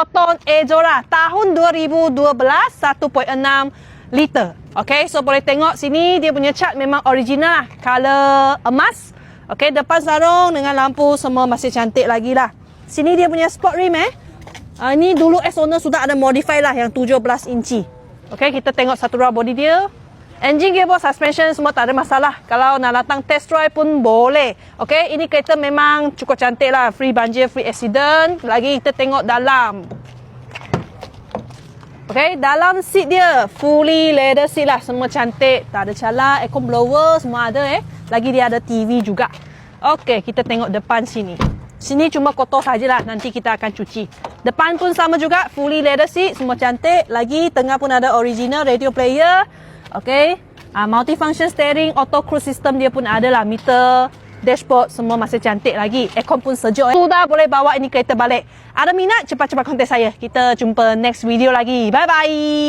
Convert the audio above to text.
motor Ejora tahun 2012 1.6 liter. Okay, so boleh tengok sini dia punya cat memang original lah, color emas. Okay, depan sarung dengan lampu semua masih cantik lagi lah. Sini dia punya sport rim ini dulu S-Owner sudah ada modify lah yang 17 inci. Okay, kita tengok satu raw body dia. Engine, gearbox, suspension semua tak ada masalah. Kalau nak datang test drive pun boleh. Okay, ini kereta memang cukup cantik lah. Free banjir, free accident. Lagi kita tengok dalam. Okay, dalam seat dia fully leather seat lah. Semua cantik. Tak ada calar, aircon blower semua ada Lagi dia ada TV juga. Okay, kita tengok depan sini. Sini cuma kotor sajalah. Nanti kita akan cuci. Depan pun sama juga. Fully leather seat. Semua cantik. Lagi tengah pun ada original radio player. Okay, multifunction steering, auto cruise system dia pun ada lah. Meter, dashboard semua masih cantik lagi. Aircon pun sejuk Sudah boleh bawa ini kereta balik. Ada minat cepat-cepat kontak saya. Kita jumpa next video lagi. Bye bye.